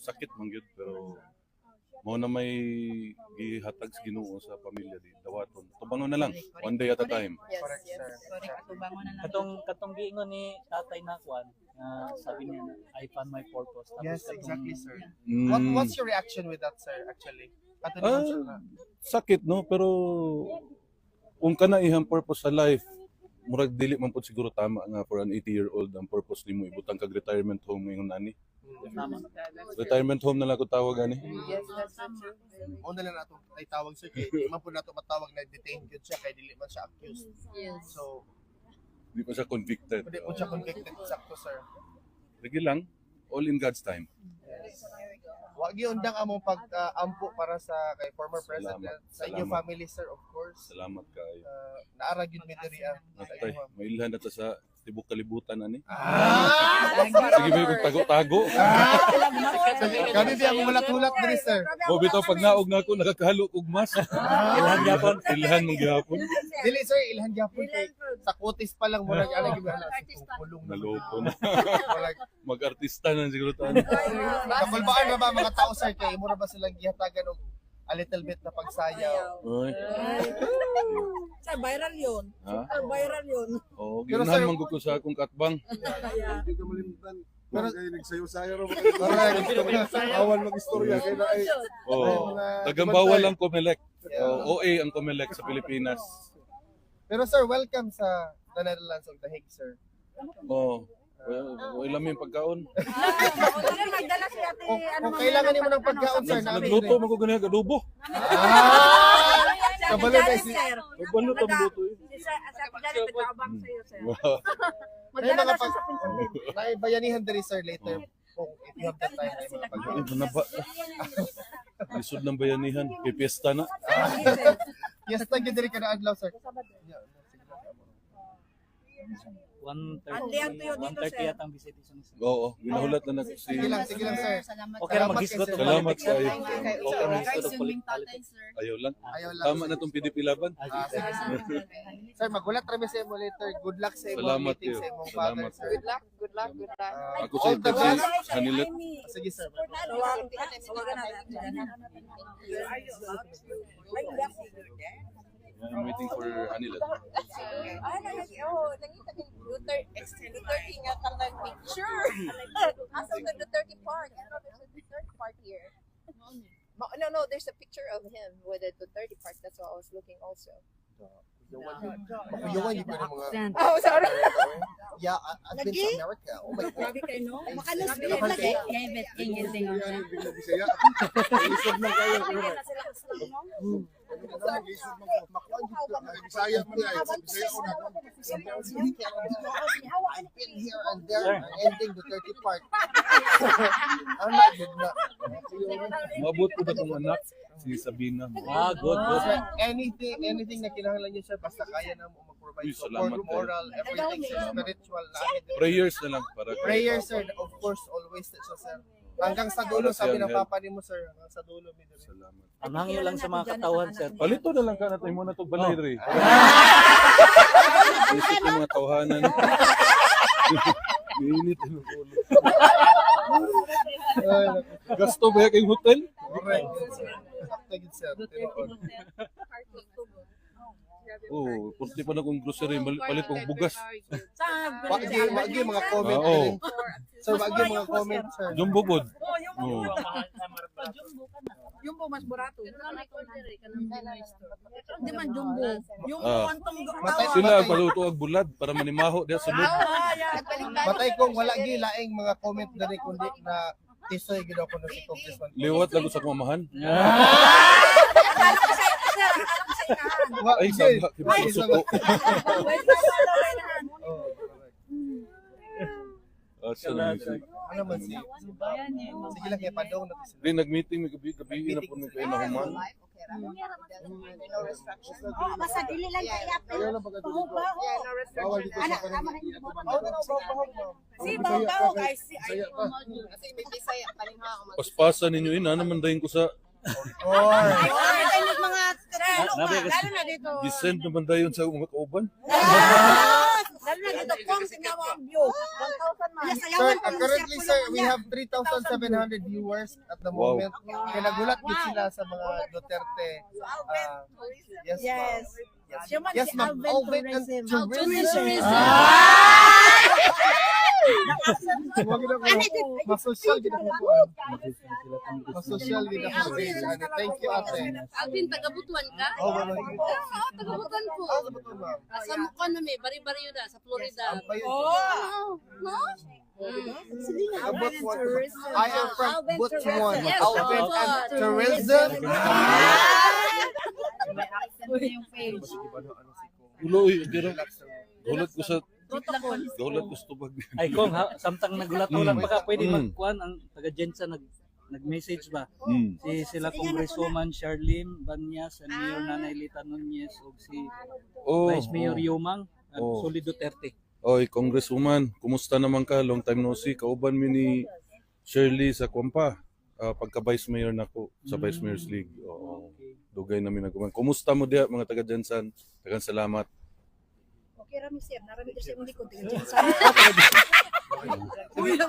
sakit man gyud pero mo na may gihatag sa Ginoo sa pamilya di dawaton. Tubangon na lang, one day at a time. Yes, Correct, yes. sir. Correct. Tubangon na lang. Katong giingon ni Tatay Nakwan, sabi niya, I found my purpose. Tapos Yes, katong- exactly, sir. Mm, What's your reaction with that, sir, actually? Katulad Ah, siya na. sakit no pero kung kana ihang purpose sa life murag dili man pud siguro tama nga for an 80-year-old ang purpose nimo ibutang kag retirement home ngayon ani. Tama. Retirement home na lang ko tawag ani. Yes, that's so true. Una lang nato ay tawag sir kay di man po nato matawag na detain gyud siya kay dili man siya accused. Yes. So, Di pa siya convicted. pwede po siya convicted sakto, sir. Sige lang, all in God's time. Wa gyundang among pag-ampo para sa kay former Salamat. president sa inyong Salamat. family, sir, of course. Salamat kayo. Naara gyud mi diri sa Tay, inyo. mailhan na ta sa tibok kalibutan ani. Ah! Sige ba kung tago-tago. Kami biya mo tulat diri, sir. O bitaw pag naog na ako nakakahalo og mas. Ilhan gyapon. Ilhan mong gihapon. Dili, sir, ilhan gyapon kay sa kutis pa lang mo nag ala gyud na kulong na. Naloko na. Like, Mag-artista na siguro ta. nakulbaan na ba mga tao, sir, kay imo na ba silang gihatagan og a little bit na pagsayaw? Oy. Sa viral yun. Ha? Sa viral yun. Oh, Pero ginahan sir- man gud ko sa akong katbang. Hindi ka malimutan. Pero- Pero nagsayo-sayo ro Correct. Bawal mag-istorya kaya na ay Oh, mga tagang bawal lang Comelec. OA ang Comelec sa Pilipinas. Pero sir, welcome sa the Netherlands of The Hague, sir. Oh. Wala may pagkaon. Magdala si ate. Kung kailangan nimo ng pagkaon, sir, namin. Nagluto man ko ganyan adobo. Ah! Kabalo na si Kabalo ta luto eh. Sa pagdala, nagkabang sa'yo, sir. Wow. Ay, Magdala mga na pag siya sa pinsan. naibayanihan diri, sir, later. Kung if you have the time, ay mga Ay, pagkaon. manaba. Lisod ng bayanihan. Pipiesta na. Yes, thank you diri kada adlaw, sir. 1:30 Ate, ang tuyo dito, 1:30 sir. yata ang visitation. Oo, ginahulat na si Sige lang, sir. Salamat. Okay na Salamat mag-isgot kayo, og sir. Salamat politics, sir. kayo. Okay na mag-isgot og politics. Ayaw lang. Ayaw lang. Tama na tong PDP laban. Ah, sige, sir. Sir, magulat rami sa imo later. Good luck sa imong Salamat meeting kayo. sa imong father, Salamat sir. Good luck, good luck, good luck. Ah, Ako all sa the Texas, best. Hanilet. Sige, sir. I'm waiting for Hanilet. Duterte nga kang nag-picture. Asa the Duterte Park? There's a Duterte Park here. No, there's a picture of him with the Duterte Park. That's what I was looking also. Makuyawan yung mga... Oh, sorry. Yeah, I've been to America. Oh my God. Grabe kayo, no? Makalas Grabe din. kayo. Bisaya. Lisod man kayo. Bisaya man ay. Bisaya ko na. I've been here and there, ending the 30 part. I'm not good na. Maabot ko ba itong anak? Si Sabina. Good. Sir, anything na kinahanglan niyo, sir, basta kaya na mo mag-provide Uy, support, salamat kayo. moral, everything, sir, spiritual, lahat. Prayers na lang para kay Prayer, sir, of course, always, sir, sir. Hanggang sa dulo, sabi ng papa ni mo, sir, hanggang sa dulo, mi diri. Salamat. Ang hangyo lang sa mga katawan, sir. Palito na lang ka natin mo na itong balay re. Isip yung mga tawhanan. Mainit ang ulo. Ay, naku. Gasto ba kayong hotel? Correct. Sakto gid, sir. Pero, Oo, purti pa na kong grocery, palit kong bugas. wagi mga comment. Oo. din. Sir, wagi mga comment, sir. Jumbo bod. Oh, yung Oo. Jumbo mas barato. Hindi man jumbo. Yung Ah. kwantong Matay Sila ang paluto ang bulad para manimaho diya sunod. Matay kong wala gi laing mga comment diri kundi na tisoy gid ako na si Congressman. Liwat lang ko sa kumamahan. Wa- Ay, Jay. sabha, Ay, kipasuko. Oh, Asa na yun siya. ano man si sige lang kay padong na sila. Di, nag-meeting, may gabi na po nung kayo na human. No restrictions. Basta dili lang kaya. Ayaw lang pagka dito. Yeah, no Bawal restrictions. dito sa kanila. Si Bangkaw kay si Bisaya pa. Kasi may Bisaya pa rin ha. Paspasan ninyo yun, naman dahin ko sa Or ay mga Nabi, lalo na dito. gisend naman dayon sa mga kauban. Lalo na dito kung tingnan mo ang view. 1,000 man. Sir, currently sir, we have 3,700 viewers at the Wow. moment. Kaya nagulat din sila sa mga Duterte. Yes, Yes. Yes, Siya man yes si ma'am. Alvin Alvin and Tourism. tourism. Huwag na ko. Mas-social gina ko po. Mas-social gina ko. Thank you, ate. Alvin, taga-Butuan ka? Oh, wala. Oo, taga-Butuan ko. Ah, betul, ma'am. Sa mukha na may, bari-bari yun sa Florida. Ang bayo. Oo. No? I am from Butuan. Yes, Alvin and Butuan. tourism. Uloy, dira. Gulat ko sa gulat ko sa tubag. Ay kung samtang nagulat-ulat pa ka, pwede Mm. magkuan ang taga Jensa nag-message ba? Mm. Sila Congresswoman Charlene Banyas, and Mayor Nanay Lita Nunez, ug si Oh. Vice Mayor Yumang, at Oh. Solid Duterte. Oy, Congresswoman, kumusta naman ka? Long time no see. Kauban mi ni Shirley sa Kwampa. Pagka Vice Mayor nako sa Vice Mayor's League. Oo. Dugay namin nagkuman. Kumusta mo diha mga taga Jensan? Daghang salamat. Okay, rami sir. Narami kasi mo likod.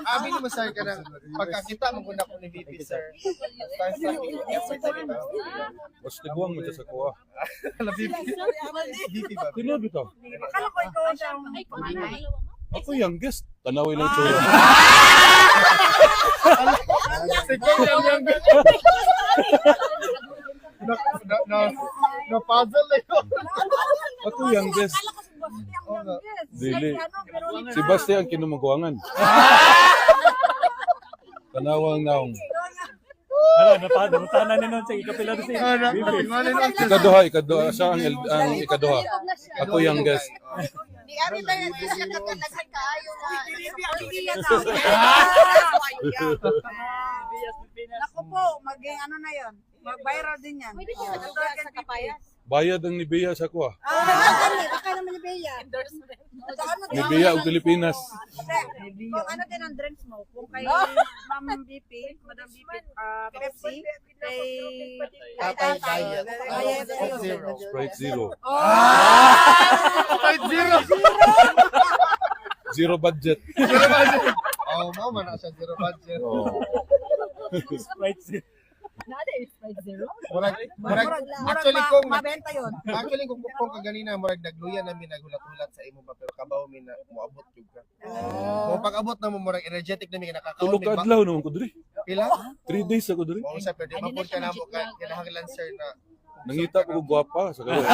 Abi naman sir ka na. Pagkakita mo ko ni VP sir. Mas tibuang mo dyan sa kuha. VP ba? Tinabi to. Akala ko ikaw siyang panay. Ako youngest. Tanawin lang tsura. Second yung na puzzle na yun. Ako youngest. Dili. Si Basti ang kinumagawangan. Tanawang naong. Napatanan ni nun sa ikapila siya. Ikaduha. Siya ang ikaduha. Ako youngest. Di ari ba yan siya nagkakaayo na Naku po, maging ano na yon. Mag-viral din yan. Pwede siya sa kapayas. Bayad ang Nibea sa kuha. Baka naman ni Bea. Nibea og Pilipinas. Kung ano din ang drinks mo, kung kay Ma'am BP, Madam BP, Pepsi, kay Tatay Bayad. Zero. Sprite Zero. Fight zero. Zero budget. Oh, mau mana siya zero budget. Oh. Actually kung Mabenta yun. kung kaganina murag nagluya namin nagulat-ulat sa imo pa pero kabaw mi na moabot jud ka. Mo pag-abot na mo murag energetic na mi nakakaon Tulog ka adlaw naman ko diri. Pila? 3 days ako diri. Mo sa pwede mapod ka na mo ka kinahanglan sir na Nangita ko gwapa sa kanya.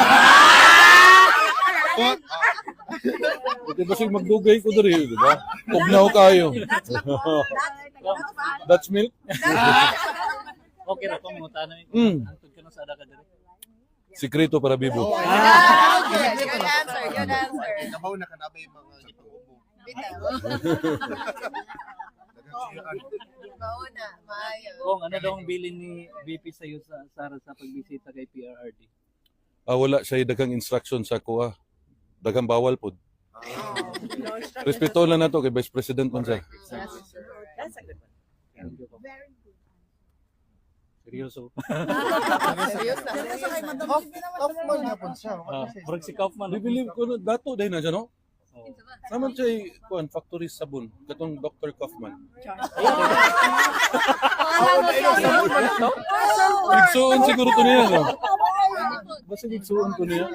Buti ba siya magdugay ko diri, di ba? Tugnaw kayo. Dutch milk? Okay ra kung mutanan ni. Mm. Antod ka na sa ada ka diri. Sikreto para bibo. Good answer. Good answer. kabaw na kanabay mga gipang-ubo. Mauna, maayo. Kung ano daw ang bilin ni BP sa iyo sa Sara sa pagbisita kay PRRD. Wala siya daghang instruction sa kuha. Daghang bawal pod. Respeto lang nato kay Vice President man siya. Seryoso. Serious na. Off man gyapon siya. Murag si Kaufman. Believe ko na dato dahil na siya, no? Naman siya kuan factory sabon katong Dr. Kaufman. Igsuon siguro to niya, no? Basta igsuon ko niya.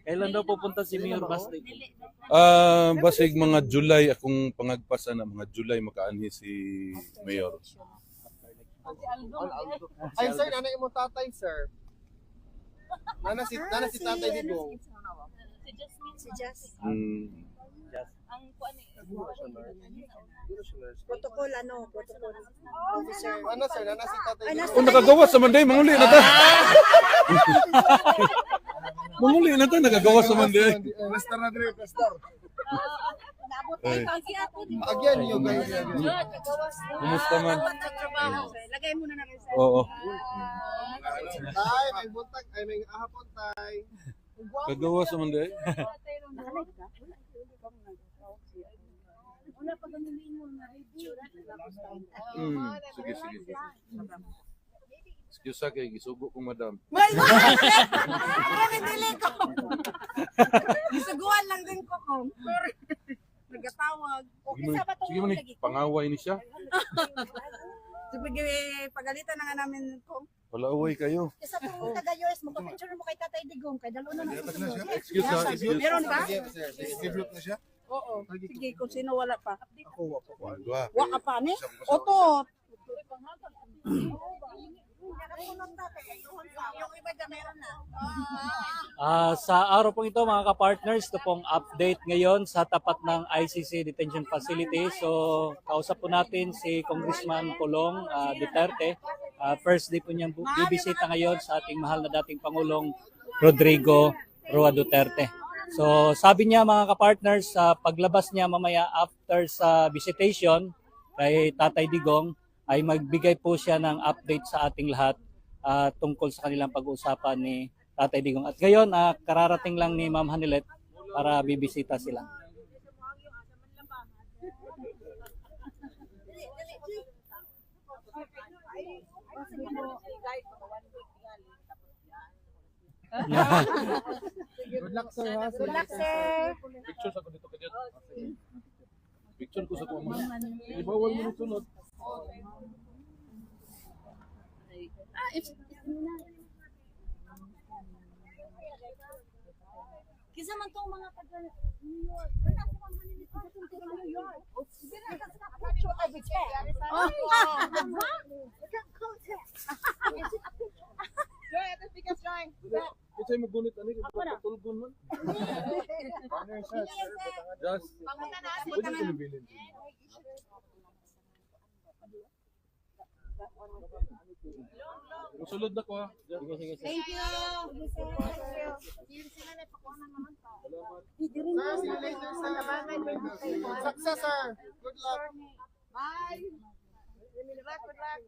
Kailan daw pupunta si Mayor Basti? Basig mga July akong pangagpasa na mga July makaanhi si Mayor. Ay sir, nanay mo tatay sir. Nana si tatay dito. Si Jess. Protocol officer. Ano sir, nana si tatay dito. Kung nakagawas sa Monday, manguli na ta. Manguli na ta, nagagawas sa Monday. Pastor na dire, pastor. Again, yung guys. Kumusta man? Lagay mo na na rin. Oo. Tay, may buntag, ay may ahapon tay. Kagawas sa Monday. Sige. Excuse kay gisugo ko madam. May Sorry, dili ko. Isuguan lang din ko ko. Sorry. Nagatawag. Sige man pangaway ni siya. Sige, pagalitan na nga namin ko. Palaaway kayo. Isa po taga-US, magpa-picture mo kay Tatay Digong, kay dalo na Yatag na siya. Excuse ha. Excuse. Meron ba? Give na siya. Oo. Sige, kung sino wala pa. Ako, wako ko. Wa ka pa ni? Oto. Yung iba dyan meron na. Sa araw pong ito mga ka-partners, ito pong update ngayon sa tapat ng ICC Detention Facility. So kausap po natin si Congressman Pulong Duterte. First day po niyang bibisita ngayon sa ating mahal na dating Pangulong Rodrigo Roa Duterte. So sabi niya mga ka-partners, sa paglabas niya mamaya after sa visitation kay Tatay Digong, ay magbigay po siya ng update sa ating lahat tungkol sa kanilang pag-uusapan ni Tatay Digong. At ngayon, kararating lang ni Ma'am Hanilet para bibisita sila. Good luck, sir. Ha? Good luck, sir. Picture sa ko dito kadiyot. Picture ko sa ko mo. Ibawal mo sunod. Kisa man tong mga taga New York. Wala sa mga Manila taga New York. Sige na, kasi picture of the chair. Oh, wow. Look at contact. Joy, ito bigas, Joy. Kasi mo gunit ani ko tulgon man. Just pwede ko bilhin. Musulod na ko ha. Sige. Thank you. Yun sila na pakuha na naman pa. Sir, see you later, sir. Success, sir. Good luck. Bye. Good luck, good luck.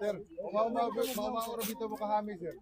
Sir, mamauro dito mo kahami, sir.